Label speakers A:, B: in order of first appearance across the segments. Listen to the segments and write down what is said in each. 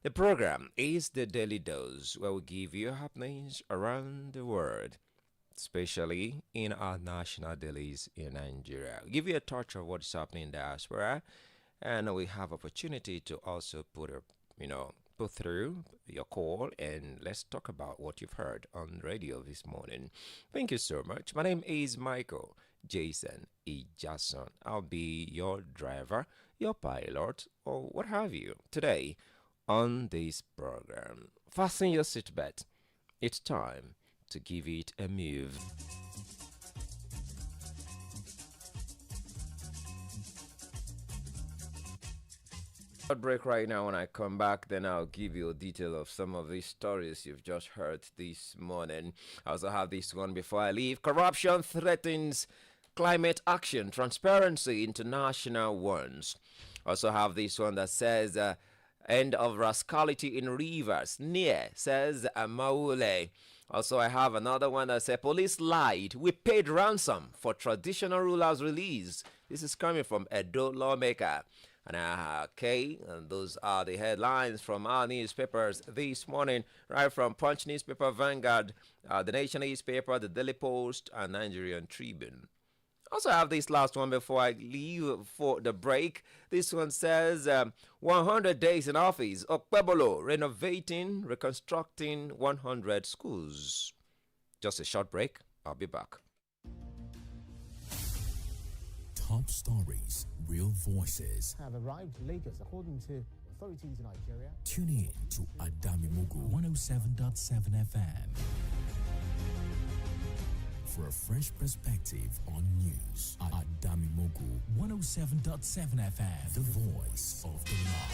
A: The program is the Daily Dose, where we give you happenings around the world, especially in our national dailies in Nigeria. We give you a touch of what's happening in diaspora, and we have opportunity to also put through your call, and let's talk about what you've heard on radio this morning. Thank you so much. My name is Michael Jason Ijason. I'll be your driver, your pilot, or what have you today on this program. Fasten your seatbelt. It's time to give it a move. Short break right now. When I come back, then I'll give you a detail of some of these stories you've just heard this morning. I also have this one before I leave. Corruption threatens climate action. Transparency International warns. Also have this one that says end of rascality in rivers. Near, says Amaule. Also, I have another one that says police lied. We paid ransom for traditional rulers' release. This is coming from Edo lawmaker. And and those are the headlines from our newspapers this morning, right from Punch newspaper, Vanguard, the Nation newspaper, the Daily Post, and Nigerian Tribune. Also, I have this last one before I leave for the break. This one says 100 days in office. Okpebolo renovating, reconstructing 100 schools. Just a short break. I'll be back.
B: Top stories, real voices.
C: Have arrived in Lagos, according to authorities in Nigeria.
B: Tune in to Adamimogo 107.7 FM for a fresh perspective on news. Adamimogo 107.7 FM, the voice of the Lord.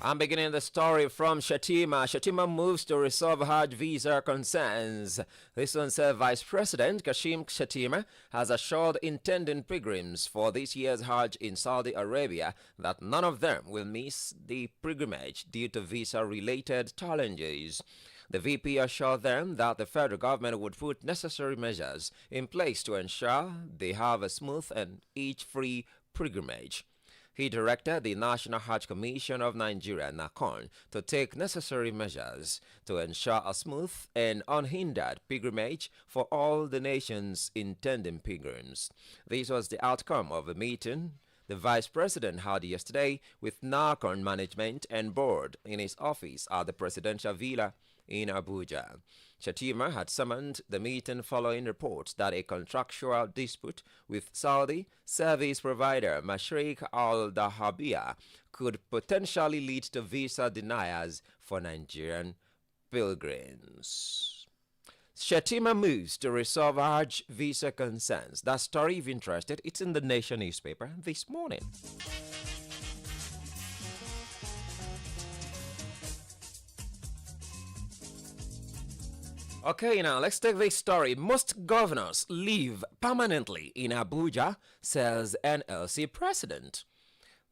A: I'm beginning the story from Shatima. Shatima moves to resolve Hajj visa concerns. This one said Vice President Kashim Shatima has assured intending pilgrims for this year's Hajj in Saudi Arabia that none of them will miss the pilgrimage due to visa-related challenges. The VP assured them that the federal government would put necessary measures in place to ensure they have a smooth and hitch-free pilgrimage. He directed the National Hajj Commission of Nigeria, NACON, to take necessary measures to ensure a smooth and unhindered pilgrimage for all the nation's intending pilgrims. This was the outcome of a meeting the Vice President had yesterday with NACON management and board in his office at the Presidential Villa in Abuja. Shatima had summoned the meeting following reports that a contractual dispute with Saudi service provider Mashreq Al Dahabia could potentially lead to visa denials for Nigerian pilgrims. Shatima moves to resolve Hajj visa concerns. That story, if interested, it's in the Nation newspaper this morning. Okay, now let's take this story. Most governors live permanently in Abuja, says NLC president.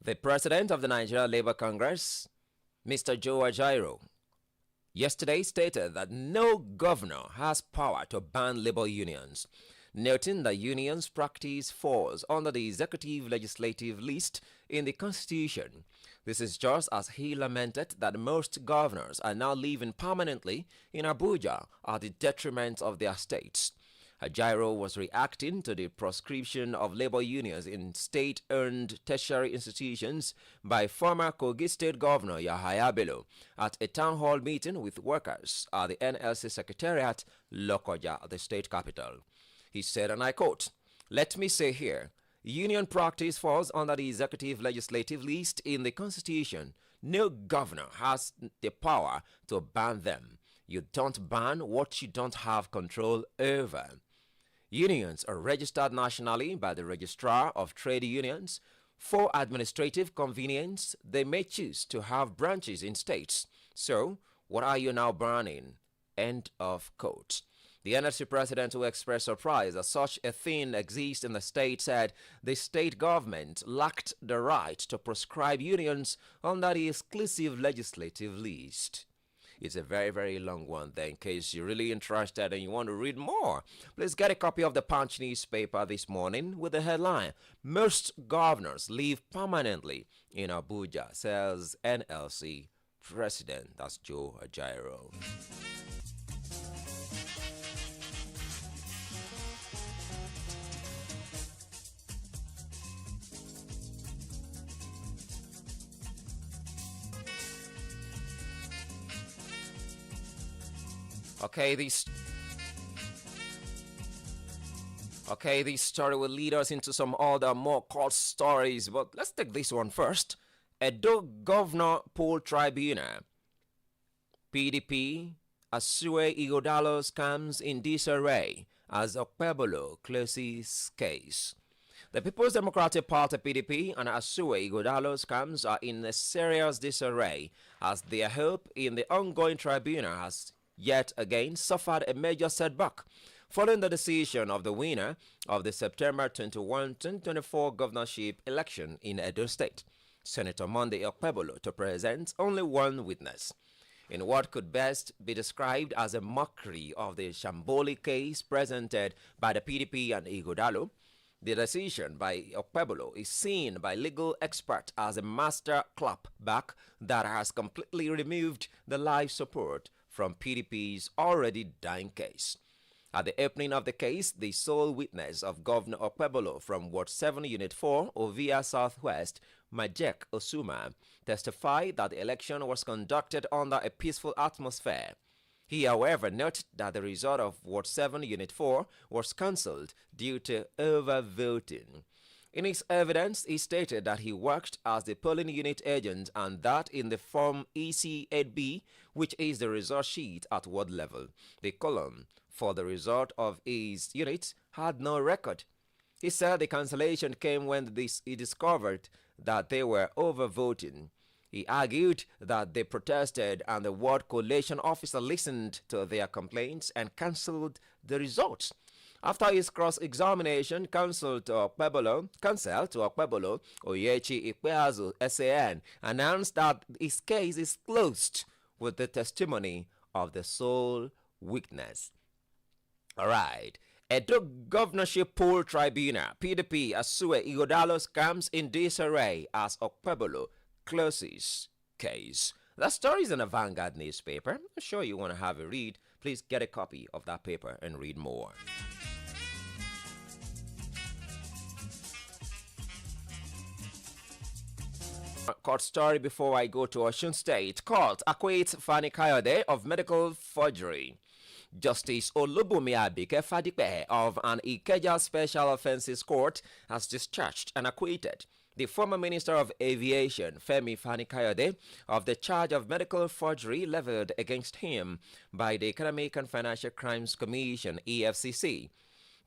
A: The president of the Nigeria Labour Congress, Mr. Joe Ajaero, yesterday stated that no governor has power to ban labor unions, noting that unions' practice falls under the executive legislative list in the Constitution. This is just as he lamented that most governors are now living permanently in Abuja at the detriment of their states. Ajaero was reacting to the proscription of labor unions in state-owned tertiary institutions by former Kogi State Governor Yahaya Bello at a town hall meeting with workers at the NLC Secretariat, Lokoja, the state capital. He said, and I quote, "Let me say here, union practice falls under the executive legislative list in the Constitution. No governor has the power to ban them. You don't ban what you don't have control over. Unions are registered nationally by the Registrar of Trade Unions. For administrative convenience, they may choose to have branches in states. So, what are you now banning?" End of quote. The NLC president, who expressed surprise that such a thing exists in the state, said the state government lacked the right to proscribe unions under the exclusive legislative list. It's a very, very long one there. In case you're really interested and you want to read more, please get a copy of the Punch newspaper this morning with the headline, Most Governors Leave Permanently in Abuja, says NLC President. That's Joe Ajaero. Okay, this story will lead us into some other more court stories, but let's take this one first. Edo Governor Poll Tribunal, PDP, Asue Igodalo scams in disarray as Okpebolo closes case. The People's Democratic Party PDP and Asue Igodalo scams are in a serious disarray as their hope in the ongoing tribunal has yet again suffered a major setback following the decision of the winner of the September 21, 2024 governorship election in Edo State, Senator Monday Okpebolo, to present only one witness. In what could best be described as a mockery of the Shamboli case presented by the PDP and Igodalo, the decision by Okpebolo is seen by legal experts as a master clapback that has completely removed the life support from PDP's already dying case. At the opening of the case, the sole witness of Governor Okpebolo from Ward 7, Unit 4, Ovia Southwest, Majek Osuma, testified that the election was conducted under a peaceful atmosphere. He, however, noted that the result of Ward 7, Unit 4 was cancelled due to overvoting. In his evidence, he stated that he worked as the polling unit agent and that in the form EC8B, which is the result sheet at ward level, the column for the result of his unit had no record. He said the cancellation came when he discovered that they were overvoting. He argued that they protested and the ward collation officer listened to their complaints and cancelled the results. After his cross-examination, counsel to Okpebolo, Oyechi Ikpeazu, SAN, announced that his case is closed with the testimony of the sole witness. All right. Edo Governorship Poll Tribunal, PDP, Asue Igodalo scams in disarray as Okpebolo closes case. That story is in a Vanguard newspaper. I'm sure you want to have a read. Please get a copy of that paper and read more. Court story before I go to Osun State. Court acquits Fani Kayode of medical forgery. Justice Olubunmi Abike Fadipe of an Ikeja Special Offences Court has discharged and acquitted the former Minister of Aviation, Femi Fani-Kayode, of the charge of medical forgery leveled against him by the Economic and Financial Crimes Commission, EFCC.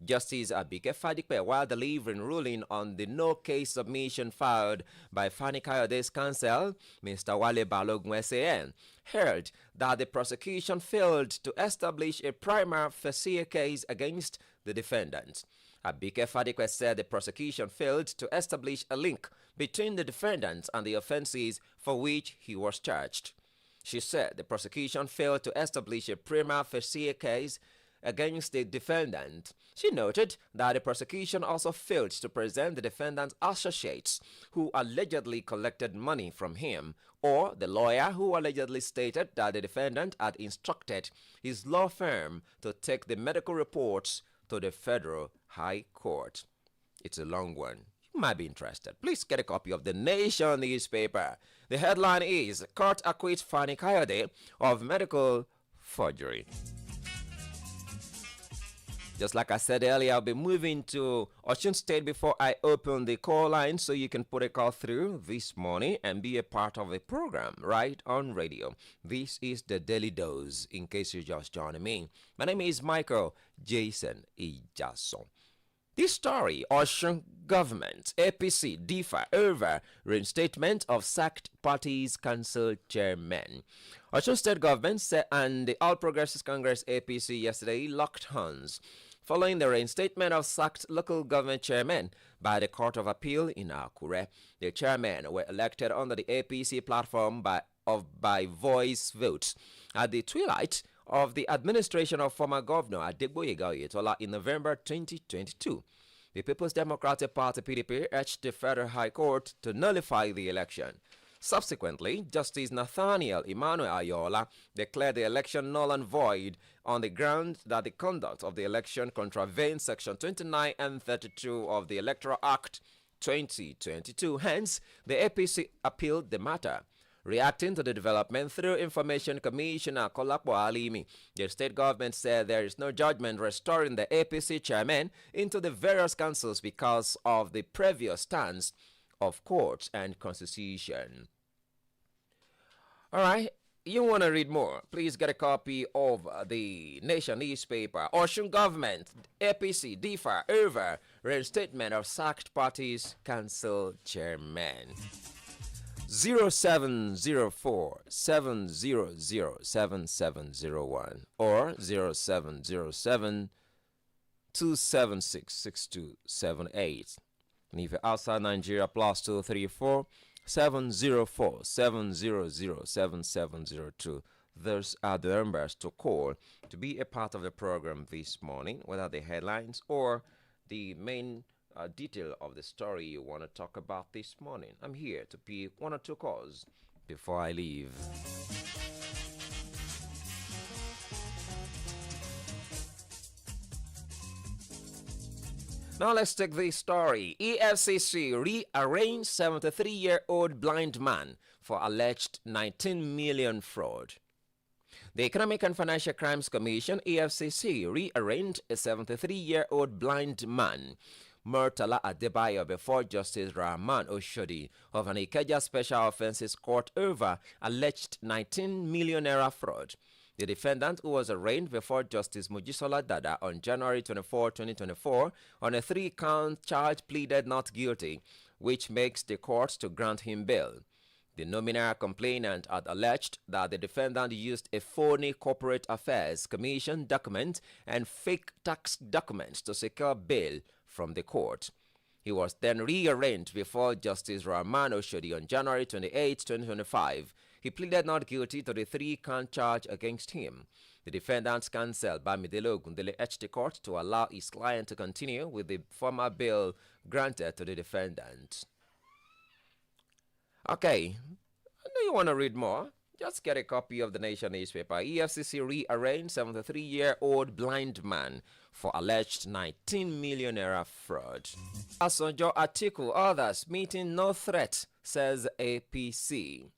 A: Justice Abike Fadipe, while delivering ruling on the no-case submission filed by Fani-Kayode's counsel, Mr. Wale Balogun SAN, held that the prosecution failed to establish a prima facie case against the defendant. Abike Fadipe said the prosecution failed to establish a link between the defendant and the offenses for which he was charged. She said the prosecution failed to establish a prima facie case against the defendant. She noted that the prosecution also failed to present the defendant's associates who allegedly collected money from him, or the lawyer who allegedly stated that the defendant had instructed his law firm to take the medical reports to the Federal High Court. It's a long one. You might be interested. Please get a copy of the Nation newspaper. The headline is, Court acquits Fani Kayode of medical forgery. Just like I said earlier, I'll be moving to Osun State before I open the call line so you can put a call through this morning and be a part of the program right on radio. This is the Daily Dose, in case you're just joining me. My name is Micheal Jason Ijason. This story, Osun government, APC, differ over reinstatement of sacked party's council chairman. Osun State government and the All Progressives Congress APC yesterday locked hands following the reinstatement of sacked local government chairmen by the Court of Appeal in Akure. The chairmen were elected under the APC platform by voice vote at the twilight of the administration of former Governor Adegboyega Oyetola in November 2022. The People's Democratic Party (PDP) urged the Federal High Court to nullify the election. Subsequently, Justice Nathaniel Emmanuel Ayola declared the election null and void on the ground that the conduct of the election contravenes Section 29 and 32 of the Electoral Act 2022. Hence, the APC appealed the matter. Reacting to the development through Information Commissioner Kolapo Alimi, the state government said there is no judgment restoring the APC chairman into the various councils because of the previous stance of courts and constitution. All right, you want to read more? Please get a copy of the Nation newspaper. Ocean government, APC, differ over reinstatement of sacked parties council chairman. 0704 700 7701 or 0707 276 6278. And if you're outside Nigeria, +234 704 700 7702. Those are the numbers to call to be a part of the program this morning, whether the headlines or the main detail of the story you want to talk about this morning. I'm here to pick one or two calls before I leave. Now let's take this story. EFCC rearranged 73-year-old blind man for alleged 19 million fraud. The Economic and Financial Crimes Commission, EFCC, rearranged a 73-year-old blind man, Murtala Adebayo, before Justice Rahman Oshodi of an Ikeja Special Offences Court over alleged 19 million naira fraud. The defendant, who was arraigned before Justice Mojisola Dada on January 24, 2024, on a 3-count charge, pleaded not guilty, which makes the court to grant him bail. The nominal complainant had alleged that the defendant used a phony Corporate Affairs Commission document and fake tax documents to secure bail from the court. He was then rearranged before Justice Rahman Oshodi on January 28, 2025. He pleaded not guilty to the 3-count charge against him. The defendant's counsel, Bamidele Ogundele, urged the court to allow his client to continue with the former bail granted to the defendant. Okay, I know you want to read more. Just get a copy of the Nation newspaper. EFCC rearranged 73-year-old blind man for alleged 19 million naira fraud. Asonjo Atiku, others meeting no threat, says APC.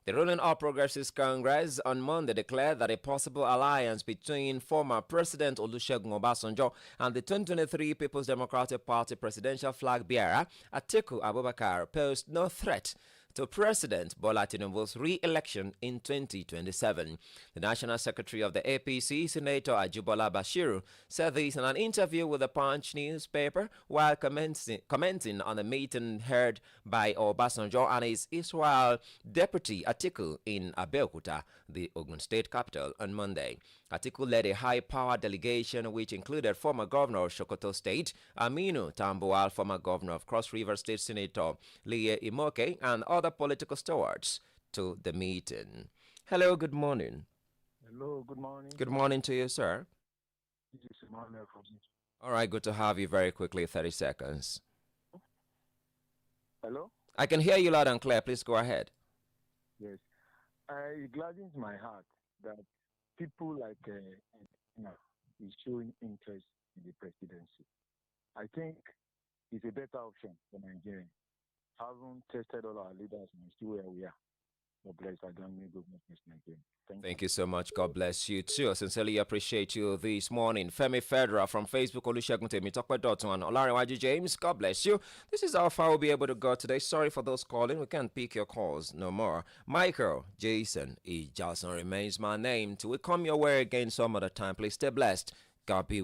A: The ruling All Progressives Congress on Monday declared that a possible alliance between former President Olusegun Obasanjo and the 2023 People's Democratic Party presidential flag bearer Atiku Abubakar posed no threat to President Bola Tinubu's re-election in 2027. The National Secretary of the APC, Senator Ajibola Bashiru, said this in an interview with the Punch newspaper while commenting on the meeting held by Obasanjo and his Israel deputy Atiku in Abeokuta, the Ogun State capital, on Monday. Atiku led a high-power delegation which included former governor of Sokoto State, Aminu Tambuwal, former governor of Cross River State, Senator Lie Imoke, and other political stewards to the meeting. Hello, good morning.
D: Hello, good morning.
A: Good morning to you, sir.
D: This is Emmanuel from.
A: All right, good to have you. Very quickly, 30 seconds.
D: Hello?
A: I can hear you loud and clear. Please go ahead.
D: Yes. It gladdens my heart that people like is showing interest in the presidency. I think it's a better option for Nigeria. Haven't tested all our leaders and still where we are. God bless Adamimogo, Nigeria.
A: Thank you so much. God bless you too. I sincerely appreciate you this morning. Femi Federer from Facebook, Olusegun Temitope and Olariwaju James. God bless you. This is how far we'll be able to go today. Sorry for those calling. We can't pick your calls no more. Micheal, Ijason, Ijason remains my name. Till we come your way again some other time. Please stay blessed. God be with you.